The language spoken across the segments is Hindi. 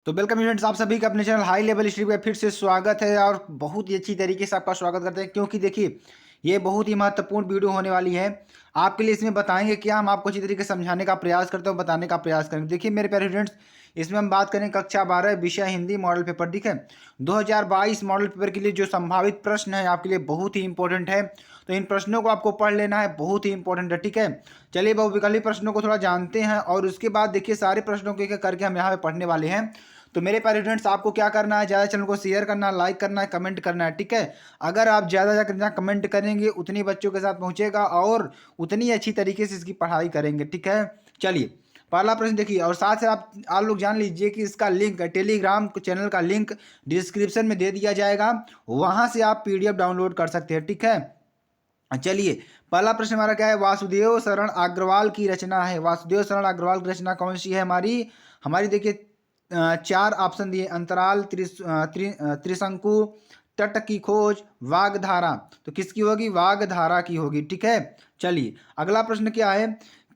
तो वेलकम स्टूडेंट्स, आप सभी का अपने चैनल हाई लेवल हिस्ट्री पे फिर से स्वागत है और बहुत ही अच्छी तरीके से आपका स्वागत करते हैं क्योंकि देखिए ये बहुत ही महत्वपूर्ण वीडियो होने वाली है। आपके लिए इसमें बताएंगे क्या, हम आपको अच्छी तरीके से समझाने का प्रयास करते हैं, बताने का प्रयास करेंगे। देखिए मेरे प्यारे स्टूडेंट्स, इसमें हम बात करें कक्षा 12 विषय हिंदी मॉडल पेपर। ठीक है, 2022 मॉडल पेपर के लिए जो संभावित प्रश्न है आपके लिए बहुत ही इंपॉर्टेंट है, तो इन प्रश्नों को आपको पढ़ लेना है, बहुत ही इंपॉर्टेंट है। ठीक है, चलिए बहुविकल्पी प्रश्नों को थोड़ा जानते हैं और उसके बाद देखिए सारे प्रश्नों को एक एक करके हम यहाँ पे पढ़ने वाले हैं। तो मेरे प्यारे स्टूडेंट्स, आपको क्या करना है, ज़्यादा चैनल को शेयर करना है, लाइक करना है, कमेंट करना है। ठीक है, अगर आप ज़्यादा ज़्यादा कमेंट करेंगे उतनी बच्चों के साथ पहुंचेगा और उतनी अच्छी तरीके से इसकी पढ़ाई करेंगे। ठीक है, चलिए पहला प्रश्न देखिए, और साथ ही आप लोग जान लीजिए कि इसका लिंक, टेलीग्राम चैनल का लिंक डिस्क्रिप्शन में दे दिया जाएगा, वहां से आप पीडीएफ डाउनलोड कर सकते हैं। ठीक है, चलिए पहला प्रश्न हमारा क्या है, वासुदेव शरण अग्रवाल की रचना है। वासुदेव शरण अग्रवाल की रचना कौन सी है हमारी हमारी देखिए चार ऑप्शन दिए, अंतराल, त्रिशंकु, तट की खोज, वागधारा। तो किसकी होगी, वागधारा की होगी। ठीक है, चलिए अगला प्रश्न क्या है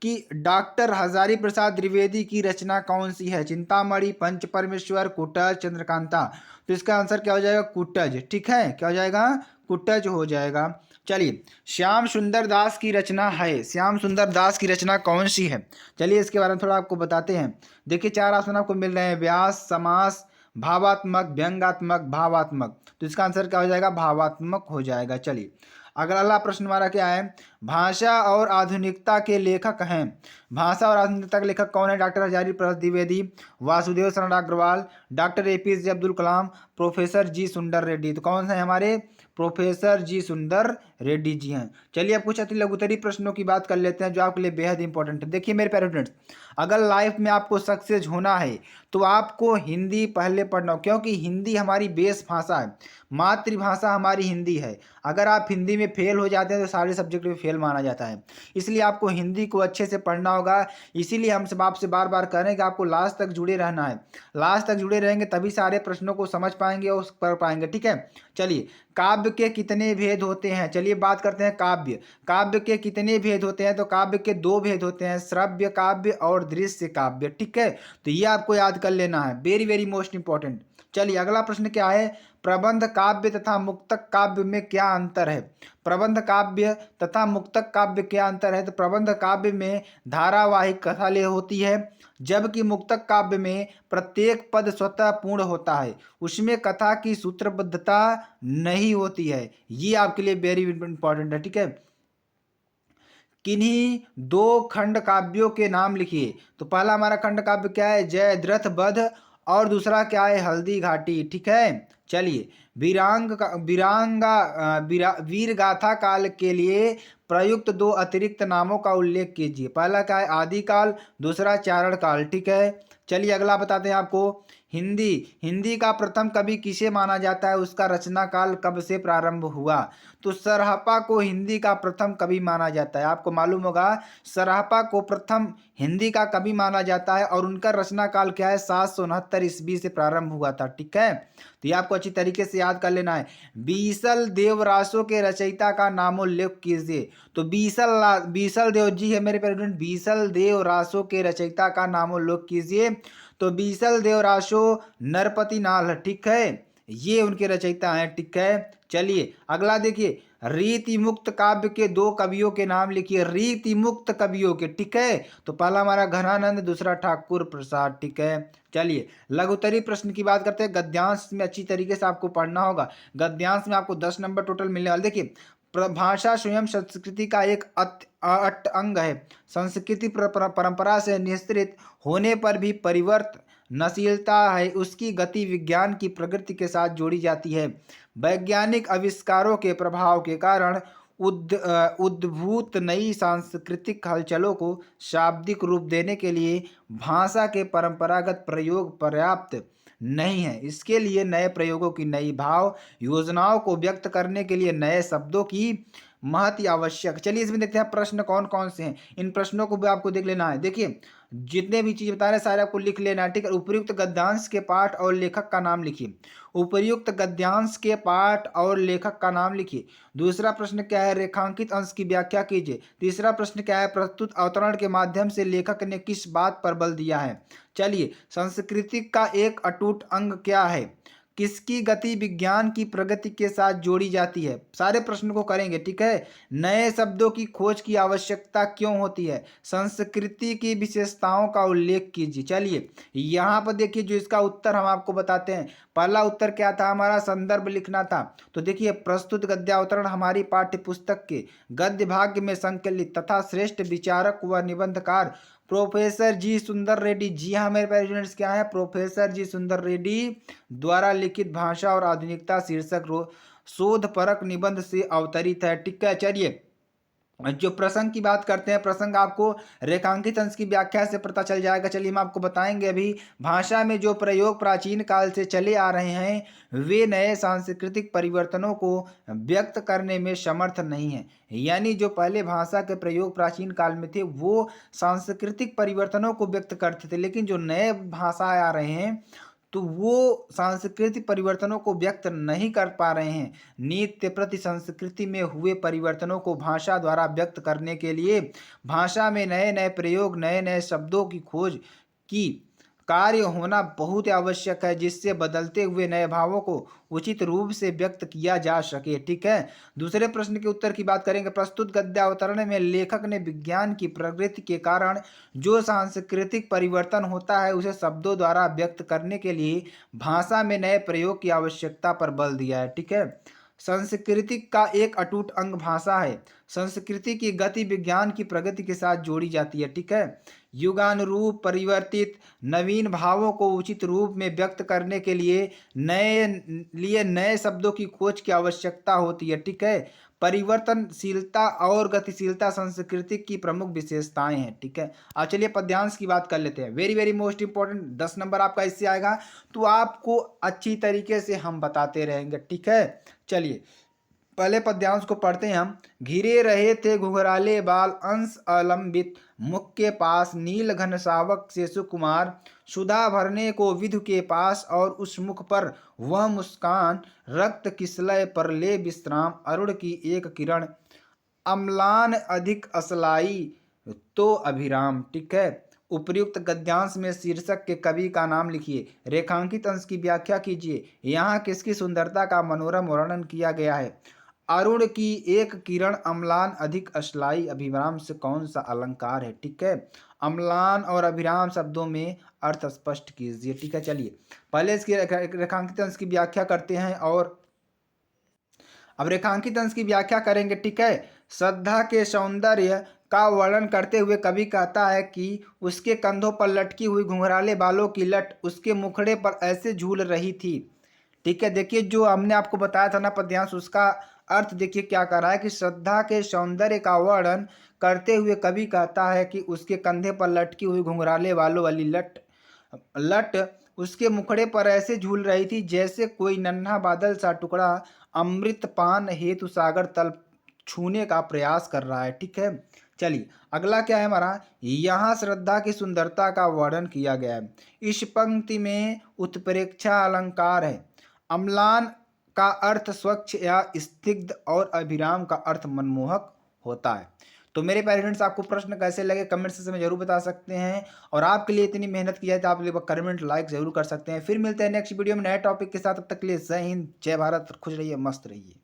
कि डॉक्टर हजारी प्रसाद द्विवेदी की रचना कौन सी है। चिंतामणि, पंच परमेश्वर, कुटज, चंद्रकांता। तो इसका आंसर क्या हो जाएगा, कुटज। ठीक है, क्या हो जाएगा, कुटज हो जाएगा। चलिए श्याम सुंदर दास की रचना है, श्याम सुंदर दास की रचना कौन सी है। चलिए इसके बारे में थोड़ा आपको बताते हैं। देखिए चार ऑप्शन आपको मिल रहे हैं, व्यास, समास, भावात्मक, व्यंग्यात्मक, भावात्मक। तो इसका आंसर क्या हो जाएगा, भावात्मक हो जाएगा। चलिए अगला प्रश्न हमारा क्या है, भाषा और आधुनिकता के लेखक हैं। भाषा और आधुनिकता के लेखक कौन है, डॉक्टर हजारी प्रसाद द्विवेदी, वासुदेव शरण Agarwal, doctor APJ Abdul Kalam, professor जी सुंदर रेड्डी। तो कौन से हमारे, प्रोफेसर जी सुंदर रेड्डी जी हैं। चलिए अब कुछ अति लघुतरी प्रश्नों की बात कर लेते हैं जो आपके लिए बेहद इंपॉर्टेंट है। देखिए मेरे प्यारे स्टूडेंट्स, अगर लाइफ में आपको सक्सेस होना है तो आपको हिंदी पहले पढ़ना हो, क्योंकि हिंदी हमारी बेस भाषा है, मातृभाषा हमारी हिंदी है। अगर आप हिंदी में फेल हो जाते हैं तो सारे सब्जेक्ट में फेल माना जाता है, इसलिए आपको हिंदी को अच्छे से पढ़ना होगा। इसीलिए हम सब आपसे बार बार कह रहे हैं कि आपको लास्ट तक जुड़े रहना है, लास्ट तक जुड़े रहेंगे तभी सारे प्रश्नों को समझ पाएंगे और पढ़ पाएंगे। ठीक है, चलिए काव्य के कितने भेद होते हैं। चलिए बात करते हैं काव्य, काव्य के कितने भेद होते हैं। तो काव्य के दो भेद होते हैं, श्रव्य काव्य और दृश्य काव्य। ठीक है, तो ये आपको याद कर लेना है, वेरी वेरी मोस्ट इंपॉर्टेंट। चलिए अगला प्रश्न क्या है, प्रबंध काव्य तथा मुक्तक काव्य में क्या अंतर है। प्रबंध काव्य तथा मुक्तक काव्य क्या अंतर है। तो प्रबंध काव्य में धारावाहिक कथा ले होती है, जबकि मुक्तक काव्य में प्रत्येक पद स्वतः पूर्ण होता है, उसमें कथा की सूत्रबद्धता नहीं होती है। ये आपके लिए वेरी इंपॉर्टेंट है। ठीक है, किन्हीं दो खंड काव्यों के नाम लिखिए। तो पहला हमारा खंड काव्य क्या है, जयद्रथ वध, और दूसरा क्या है, हल्दी घाटी। ठीक है, चलिए वीर गाथा काल के लिए प्रयुक्त दो अतिरिक्त नामों का उल्लेख कीजिए। पहला क्या है, आदिकाल, दूसरा चारण काल। ठीक है, चलिए अगला बताते हैं आपको, हिंदी हिंदी का प्रथम कवि किसे माना जाता है, उसका रचना काल कब से प्रारंभ हुआ। तो सरहपा को हिंदी का प्रथम कवि माना जाता है। आपको मालूम होगा सरहपा को प्रथम हिंदी का कवि माना जाता है और उनका रचना काल क्या है, 769 ईस्वी से प्रारंभ हुआ था। ठीक है, तो ये आपको अच्छी तरीके से याद कर लेना है। बीसल देवरासो के रचयिता का नामोल्लेख कीजिए। तो बीसल देव जी है मेरे प्यारे स्टूडेंट, बीसल देव रासो के रचयिता का नामोल्लेख कीजिए। तो बीसल देव रासो नरपति नाल, ठीक है, ये उनके रचयिता हैं। ठीक है, चलिए अगला देखिए, रीति मुक्त काव्य के दो कवियों के नाम लिखिए, रीति मुक्त कवियों के। ठीक है, तो पहला हमारा घनानंद, दूसरा ठाकुर प्रसाद। ठीक है, चलिए लघुतरी प्रश्न की बात करते हैं। गद्यांश में अच्छी तरीके से आपको पढ़ना होगा, गद्यांश में आपको 10 नंबर टोटल मिलने वाले। देखिए भाषा स्वयं संस्कृति का एक अट अंग है, संस्कृति परंपरा से निस्तृत होने पर भी परिवर्तनशीलता है, उसकी गति विज्ञान की प्रगति के साथ जोड़ी जाती है। वैज्ञानिक आविष्कारों के प्रभाव के कारण उद्भूत नई सांस्कृतिक हलचलों को शाब्दिक रूप देने के लिए भाषा के परंपरागत प्रयोग पर्याप्त नहीं है। इसके लिए नए प्रयोगों की, नई भाव योजनाओं को व्यक्त करने के लिए नए शब्दों की महत्व आवश्यक। चलिए इसमें देखते हैं प्रश्न कौन कौन से हैं, इन प्रश्नों को भी आपको देख लेना है। देखिए जितने भी चीज बता रहे हैं सारे आपको लिख लेना है। ठीक है, उपयुक्त गद्यांश के पाठ और लेखक का नाम लिखिए। उपयुक्त गद्यांश के पाठ और लेखक का नाम लिखिए। दूसरा प्रश्न क्या है, रेखांकित अंश की व्याख्या कीजिए। तीसरा प्रश्न क्या है, प्रस्तुत अवतरण के माध्यम से लेखक ने किस बात पर बल दिया है। चलिए, संस्कृति का एक अटूट अंग क्या है? किसकी गति विज्ञान की प्रगति के साथ जोड़ी जाती है? सारे प्रश्न को करेंगे, ठीक है। नए शब्दों की खोज की आवश्यकता क्यों होती है? संस्कृति की विशेषताओं का उल्लेख कीजिए। चलिए, यहाँ पर देखिए, जो इसका उत्तर हम आपको बताते हैं। पहला उत्तर क्या था हमारा? संदर्भ लिखना था। तो देखिए, प्रस्तुत गद्यावतरण हमारी पाठ्य पुस्तक के गद्य भाग्य में संकलित तथा श्रेष्ठ विचारक व निबंधकार प्रोफेसर जी सुंदर रेड्डी, जी हाँ मेरे प्यारे स्टूडेंट्स, क्या है? प्रोफेसर जी सुंदर रेड्डी द्वारा लिखित भाषा और आधुनिकता शीर्षक शोध परक निबंध से अवतरित है, ठीक है। चलिए, जो प्रसंग की बात करते हैं, प्रसंग आपको रेखांकित अंश की व्याख्या से पता चल जाएगा। चलिए, हम आपको बताएंगे अभी। भाषा में जो प्रयोग प्राचीन काल से चले आ रहे हैं वे नए सांस्कृतिक परिवर्तनों को व्यक्त करने में समर्थ नहीं है। यानी जो पहले भाषा के प्रयोग प्राचीन काल में थे वो सांस्कृतिक परिवर्तनों को व्यक्त करते थे, लेकिन जो नए भाषाएं आ रहे हैं तो वो सांस्कृतिक परिवर्तनों को व्यक्त नहीं कर पा रहे हैं। नित्य प्रति संस्कृति में हुए परिवर्तनों को भाषा द्वारा व्यक्त करने के लिए भाषा में नए नए प्रयोग, नए नए शब्दों की खोज की कार्य होना बहुत आवश्यक है, जिससे बदलते हुए नए भावों को उचित रूप से व्यक्त किया जा सके, ठीक है। दूसरे प्रश्न के उत्तर की बात करेंगे। प्रस्तुत गद्यावतरण में लेखक ने विज्ञान की प्रगति के कारण जो सांस्कृतिक परिवर्तन होता है उसे शब्दों द्वारा व्यक्त करने के लिए भाषा में नए प्रयोग की आवश्यकता पर बल दिया है, ठीक है। संस्कृति का एक अटूट अंग भाषा है। संस्कृति की गति विज्ञान की प्रगति के साथ जोड़ी जाती है, ठीक है। युगानुरूप परिवर्तित नवीन भावों को उचित रूप में व्यक्त करने के लिए नए शब्दों की खोज की आवश्यकता होती है, ठीक है। परिवर्तनशीलता और गतिशीलता संस्कृति की प्रमुख विशेषताएं हैं, ठीक है। अब चलिए पद्यांश की बात कर लेते हैं। Very very most important, 10 number आपका इससे आएगा, तो आपको अच्छी तरीके से हम बताते रहेंगे, ठीक है। चलिए, पहले पद्यांश को पढ़ते हैं हम। घिरे रहे थे घुघराले बाल, अंश अलंबित मुख के पास, नील घन शावक से सुकुमार, सुधा भरने को विधु के पास, और उस मुख पर वह मुस्कान, रक्त किसलय पर ले विश्राम, अरुण की एक किरण, अम्लान अधिक असलाई तो अभिराम, ठीक है। उपर्युक्त गद्यांश में शीर्षक के कवि का नाम लिखिए, रेखांकित अंश की व्याख्या कीजिए, यहाँ किसकी सुंदरता का मनोरम वर्णन किया गया है। अरुण की एक किरण, अम्लान अधिक अश्लाई, अभिराम से कौन सा अलंकार है, ठीक है। अम्लान और अभिराम शब्दों में अर्थ स्पष्ट कीजिए, ठीक है। चलिए, पहले इसकी रेखांकित अंश की व्याख्या करते हैं, और अब रेखांकित अंश की व्याख्या करेंगे, ठीक है। श्रद्धा के सौंदर्य का वर्णन करते हुए कवि कहता है कि उसके कंधों पर लटकी हुई घुंघराले बालों की लट उसके मुखड़े पर ऐसे झूल रही थी, ठीक है। देखिए, जो हमने आपको बताया था ना पद्यांश, उसका अर्थ देखिए क्या कर रहा है कि श्रद्धा के सौंदर्य का वर्णन करते हुए कवि कहता है कि उसके कंधे पर लटकी हुई घुंघराले बालों वाली लट लट उसके मुखड़े पर ऐसे झूल रही थी जैसे कोई नन्हा बादल सा टुकड़ा अमृत पान हेतु सागर तल छूने का प्रयास कर रहा है, ठीक है। चलिए, अगला क्या है हमारा, यहाँ श्रद्धा की सुंदरता का वर्णन किया गया है। इस पंक्ति में उत्प्रेक्षा अलंकार है। अम्लान का अर्थ स्वच्छ या स्निग्ध, और अभिराम का अर्थ मनमोहक होता है। तो मेरे पेरेंट्स, आपको प्रश्न कैसे लगे कमेंट सेक्शन में जरूर बता सकते हैं, और आपके लिए इतनी मेहनत की है तो आप कमेंट लाइक जरूर कर सकते हैं। फिर मिलते हैं नेक्स्ट वीडियो में नए टॉपिक के साथ, तब तक के लिए जय हिंद, जय भारत, खुश रहिए, मस्त रहिए।